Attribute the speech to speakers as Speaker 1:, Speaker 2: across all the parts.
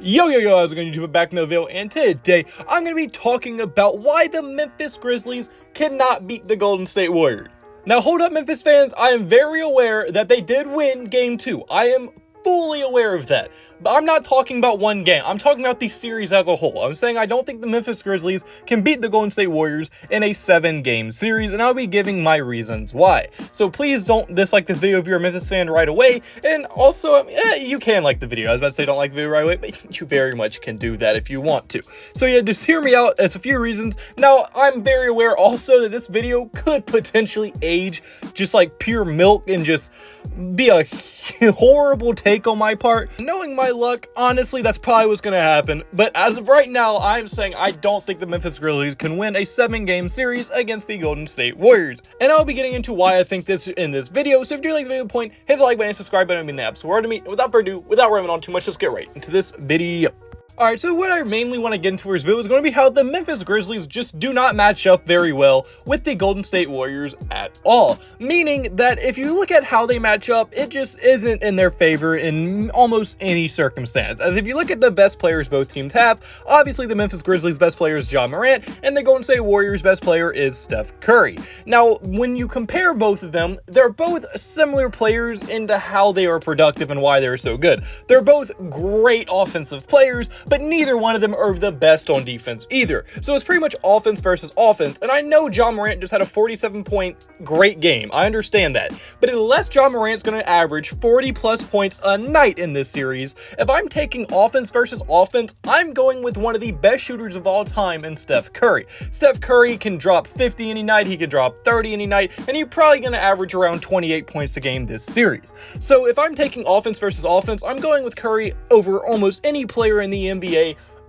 Speaker 1: Yo, how's it going, YouTube? Back in the video, and today I'm going to be talking about why the Memphis Grizzlies cannot beat the Golden State Warriors. Now, hold up, Memphis fans. I am very aware that they did win Game 2. I am fully aware of that. But I'm not talking about one game. I'm talking about the series as a whole. I'm saying I don't think the Memphis Grizzlies can beat the Golden State Warriors in a 7-game series, and I'll be giving my reasons why. So please don't dislike this video if you're a Memphis fan right away, and also, you can like the video. I was about to say don't like the video right away, but you very much can do that if you want to. So yeah, just hear me out. It's a few reasons. Now, I'm very aware also that this video could potentially age just like pure milk and just be a horrible take on my part. Knowing my luck, honestly, that's probably what's going to happen. But as of right now, I'm saying I don't think the Memphis Grizzlies can win a 7-game series against the Golden State Warriors. And I'll be getting into why I think this in this video. So if you like the video point, hit the like button and subscribe button. I mean the absolute word to me. And without further ado, without rambling on too much, let's get right into this video. Alright, so what I mainly want to get into this video is going to be how the Memphis Grizzlies just do not match up very well with the Golden State Warriors at all. Meaning that if you look at how they match up, it just isn't in their favor in almost any circumstance. As if you look at the best players both teams have, obviously the Memphis Grizzlies' best player is Ja Morant, and the Golden State Warriors' best player is Steph Curry. Now, when you compare both of them, they're both similar players into how they are productive and why they're so good. They're both great offensive players, but neither one of them are the best on defense either. So it's pretty much offense versus offense, and I know Ja Morant just had a 47-point great game. I understand that. But unless Ja Morant's going to average 40-plus points a night in this series, if I'm taking offense versus offense, I'm going with one of the best shooters of all time in Steph Curry. Steph Curry can drop 50 any night, he can drop 30 any night, and he's probably going to average around 28 points a game this series. So if I'm taking offense versus offense, I'm going with Curry over almost any player in the NBA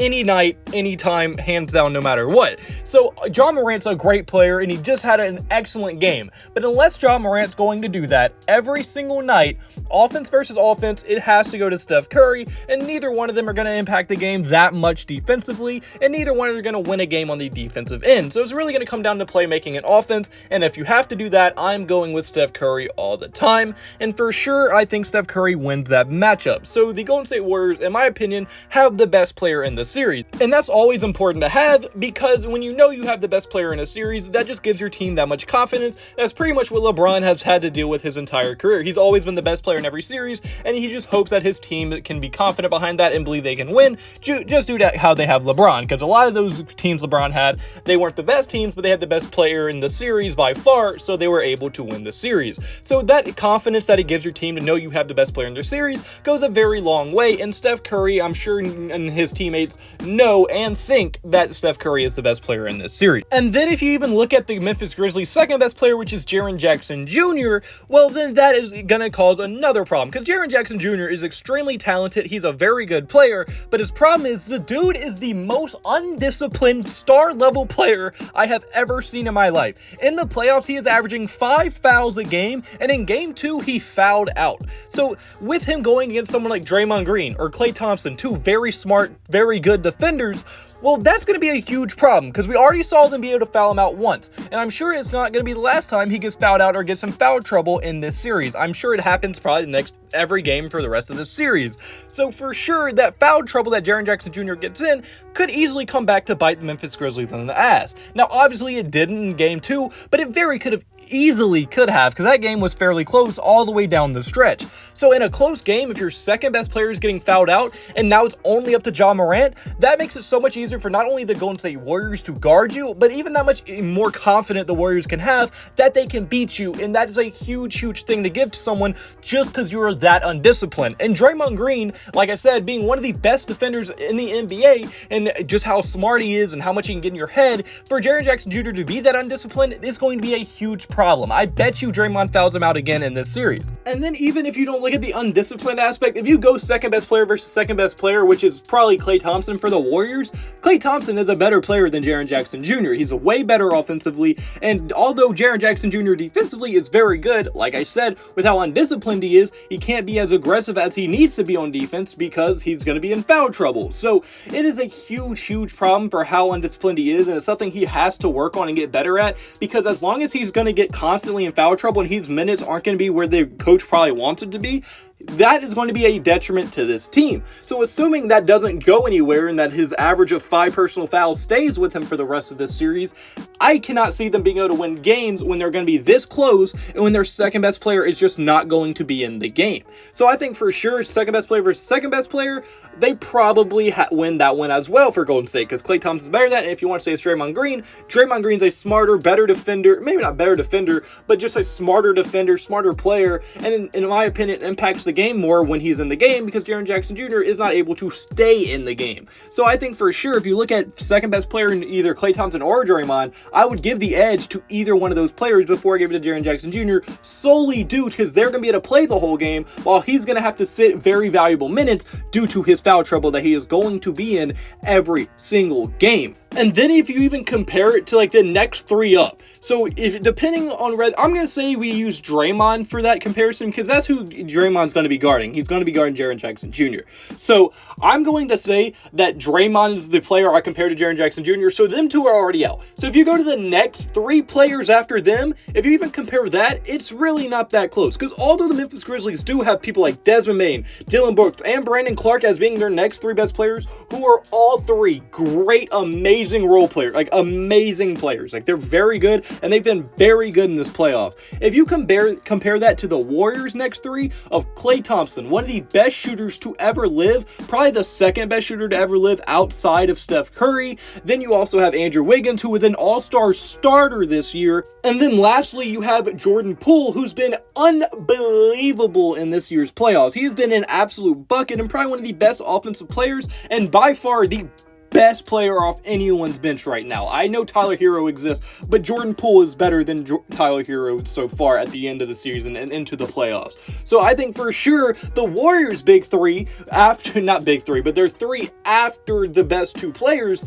Speaker 1: any night, anytime, hands down, no matter what. So Ja Morant's a great player and he just had an excellent game. But unless Ja Morant's going to do that every single night, offense versus offense, it has to go to Steph Curry, and neither one of them are going to impact the game that much defensively, and neither one of them are going to win a game on the defensive end. So it's really going to come down to playmaking and offense, and if you have to do that, I'm going with Steph Curry all the time, and for sure, I think Steph Curry wins that matchup. So the Golden State Warriors, in my opinion, have the best player in the series, and that's always important to have, because when you know you have the best player in a series, that just gives your team that much confidence. That's pretty much what LeBron has had to deal with his entire career. He's always been the best player in every series, and he just hopes that his team can be confident behind that and believe they can win just due to how they have LeBron, because a lot of those teams LeBron had, they weren't the best teams, but they had the best player in the series by far, so they were able to win the series. So that confidence that it gives your team to know you have the best player in their series goes a very long way, and Steph Curry, I'm sure, and his teammates know and think that Steph Curry is the best player in this series. And then if you even look at the Memphis Grizzlies' second best player, which is Jarren Jackson Jr., well, then that is going to cause another problem, because Jarren Jackson Jr. is extremely talented. He's a very good player, but his problem is the dude is the most undisciplined star-level player I have ever seen in my life. In the playoffs, he is averaging 5 fouls a game, and in Game 2, he fouled out. So with him going against someone like Draymond Green or Klay Thompson, two very smart, very good defenders, well, that's going to be a huge problem, because we already saw them be able to foul him out once, and I'm sure it's not going to be the last time he gets fouled out or gets in foul trouble in this series. I'm sure it happens probably the next every game for the rest of the series. So for sure, that foul trouble that Jarren Jackson Jr. gets in could easily come back to bite the Memphis Grizzlies in the ass. Now, obviously, it didn't in Game 2, but it very could have because that game was fairly close all the way down the stretch. So in a close game, if your second best player is getting fouled out and now it's only up to Ja Morant, that makes it so much easier for not only the Golden State Warriors to guard you, but even that much more confident the Warriors can have that they can beat you, and that is a huge thing to give to someone just because you're that undisciplined. And Draymond Green, like I said, being one of the best defenders in the NBA, and just how smart he is and how much he can get in your head, for Jarren Jackson Jr. to be that undisciplined is going to be a huge problem. I bet you Draymond fouls him out again in this series. And then even if you don't look at the undisciplined aspect, if you go second best player versus second best player, which is probably Klay Thompson for the Warriors, Klay Thompson is a better player than Jarren Jackson Jr. He's way better offensively, and although Jarren Jackson Jr. defensively is very good, like I said, with how undisciplined he is, he can't be as aggressive as he needs to be on defense because he's going to be in foul trouble. So it is a huge problem for how undisciplined he is, and it's something he has to work on and get better at, because as long as he's going to get constantly in foul trouble and his minutes aren't going to be where the coach probably wants him to be, that is going to be a detriment to this team. So assuming that doesn't go anywhere and that his average of 5 personal fouls stays with him for the rest of this series, I cannot see them being able to win games when they're going to be this close and when their second best player is just not going to be in the game. So I think for sure, second best player versus second best player, they probably win that one as well for Golden State, because Klay Thompson's better than that. And if you want to say it's Draymond Green's a smarter, better defender, maybe not better defender, but just a smarter defender, smarter player, and in my opinion, impacts the game more when he's in the game, because Jarren Jackson Jr. is not able to stay in the game. So I think for sure, if you look at second best player in either Klay Thompson or Draymond, I would give the edge to either one of those players before I give it to Jarren Jackson Jr. solely due because they're going to be able to play the whole game while he's going to have to sit very valuable minutes due to his foul trouble that he is going to be in every single game. And then if you even compare it to like the next 3 up, so if depending on I'm going to say we use Draymond for that comparison because that's who Draymond's going to be guarding. He's going to be guarding Jarren Jackson Jr. So I'm going to say that Draymond is the player I compare to Jarren Jackson Jr. So them two are already out. So if you go to the next 3 players after them, if you even compare that, it's really not that close. Because although the Memphis Grizzlies do have people like Desmond, Dillon Brooks, and Brandon Clark as being their next 3 best players, who are all 3 great, amazing role players, like amazing players. Like they're very good, and they've been very good in this playoffs. If you compare that to the Warriors' next 3 of Klay Thompson, one of the best shooters to ever live, probably the second best shooter to ever live outside of Steph Curry. Then you also have Andrew Wiggins, who was an all-star starter this year. And then lastly, you have Jordan Poole, who's been unbelievable in this year's playoffs. He has been an absolute bucket and probably one of the best offensive players, and by far the best player off anyone's bench right now. I know Tyler Hero exists, but Jordan Poole is better than Tyler Hero so far at the end of the season and into the playoffs. So I think for sure the Warriors' big 3 after, not big 3, but their 3 after the best 2 players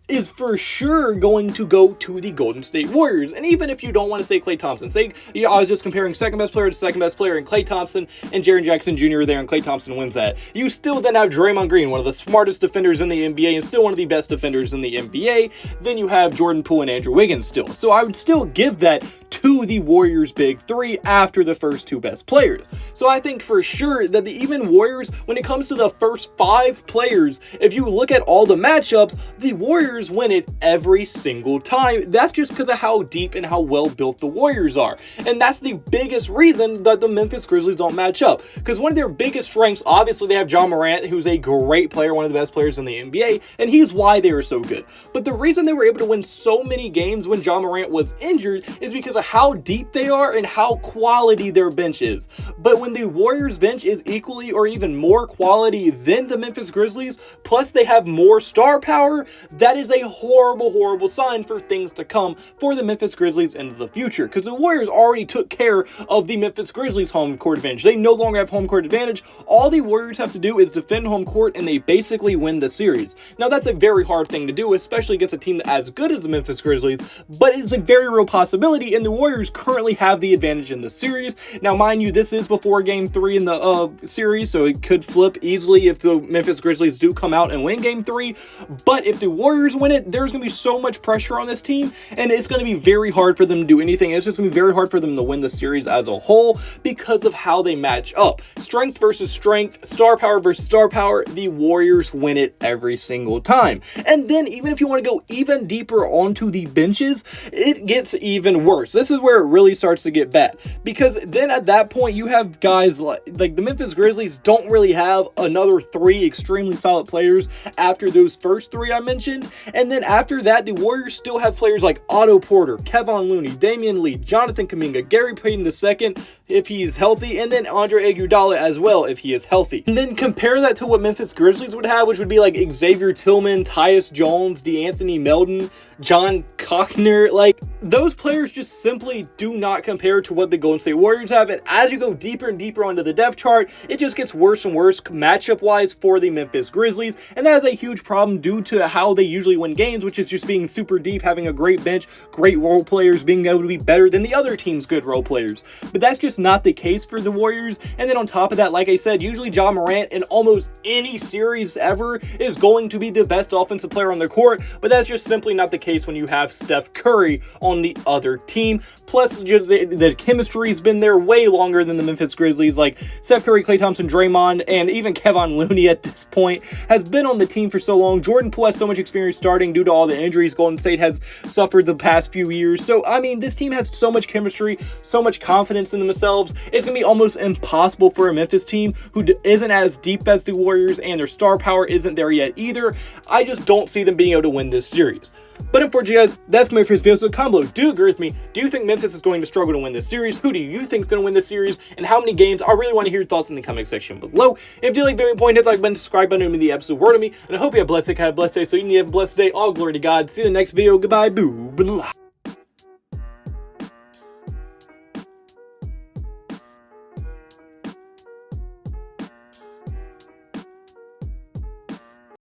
Speaker 1: is for sure going to go to the Golden State Warriors. And even if you don't want to say Klay Thompson, say, yeah, I was just comparing second best player to second best player, and Klay Thompson and Jarren Jackson Jr. there, and Klay Thompson wins that. You still then have Draymond Green, one of the smartest defenders in the NBA and still one of the best defenders in the NBA. Then you have Jordan Poole and Andrew Wiggins still. So I would still give that to the Warriors' big 3 after the first 2 best players. So I think for sure that the even Warriors, when it comes to the first 5 players, if you look at all the matchups, the Warriors win it every single time. That's just because of how deep and how well built the Warriors are. And that's the biggest reason that the Memphis Grizzlies don't match up. Because one of their biggest strengths, obviously they have Ja Morant, who's a great player, one of the best players in the NBA, and he's why they are so good. But the reason they were able to win so many games when Ja Morant was injured is because of how deep they are and how quality their bench is. But when the Warriors bench is equally or even more quality than the Memphis Grizzlies, plus they have more star power, that is a horrible, horrible sign for things to come for the Memphis Grizzlies into the future. Because the Warriors already took care of the Memphis Grizzlies home court advantage. They no longer have home court advantage. All the Warriors have to do is defend home court and they basically win the series. Now that's a very hard thing to do, especially against a team as good as the Memphis Grizzlies, but it's a very real possibility, and the Warriors currently have the advantage in the series. Now mind you, this is before game 3 in the series, so it could flip easily if the Memphis Grizzlies do come out and win game 3. But if the Warriors win it, there's going to be so much pressure on this team, and it's going to be very hard for them to do anything. It's just going to be very hard for them to win the series as a whole because of how they match up. Strength versus strength, star power versus star power, the Warriors win it every single time. And then even if you want to go even deeper onto the benches, it gets even worse. This is where it really starts to get bad, because then at that point you have guys like the Memphis Grizzlies don't really have another 3 extremely solid players after those first 3 I mentioned. And then after that, the Warriors still have players like Otto Porter, Kevon Looney, Damian Lee, Jonathan Kuminga, Gary Payton II if he's healthy, and then Andre Iguodala as well if he is healthy. And then compare that to what Memphis Grizzlies would have, which would be like Xavier Tillman, Tyus Jones, DeAnthony Melton, John Cockner. Like, those players just simply do not compare to what the Golden State Warriors have. And as you go deeper and deeper onto the depth chart, it just gets worse and worse matchup wise for the Memphis Grizzlies. And that is a huge problem due to how they usually win games, which is just being super deep, having a great bench, great role players, being able to be better than the other team's good role players. But that's just just not the case for the Warriors. And then on top of that, like I said, usually Ja Morant in almost any series ever is going to be the best offensive player on the court, but that's just simply not the case when you have Steph Curry on the other team. Plus, the chemistry's been there way longer than the Memphis Grizzlies. Like Steph Curry, Klay Thompson, Draymond, and even Kevon Looney at this point has been on the team for so long. Jordan Poole has so much experience starting due to all the injuries Golden State has suffered the past few years. So, I mean, this team has so much chemistry, so much confidence in themselves. It's going to be almost impossible for a Memphis team who isn't as deep as the Warriors, and their star power isn't there yet either. I just don't see them being able to win this series. But unfortunately, guys, that's my first video. So comment below, do you agree with me? Do you think Memphis is going to struggle to win this series? Who do you think is going to win this series? And how many games? I really want to hear your thoughts in the comment section below. If you like the video, point, hit the like button, subscribe button, it would mean the absolute word to me. And I hope you have a blessed day, have a blessed day. So you need to have a blessed day. All glory to God. See you in the next video. Goodbye. Boo. Blah.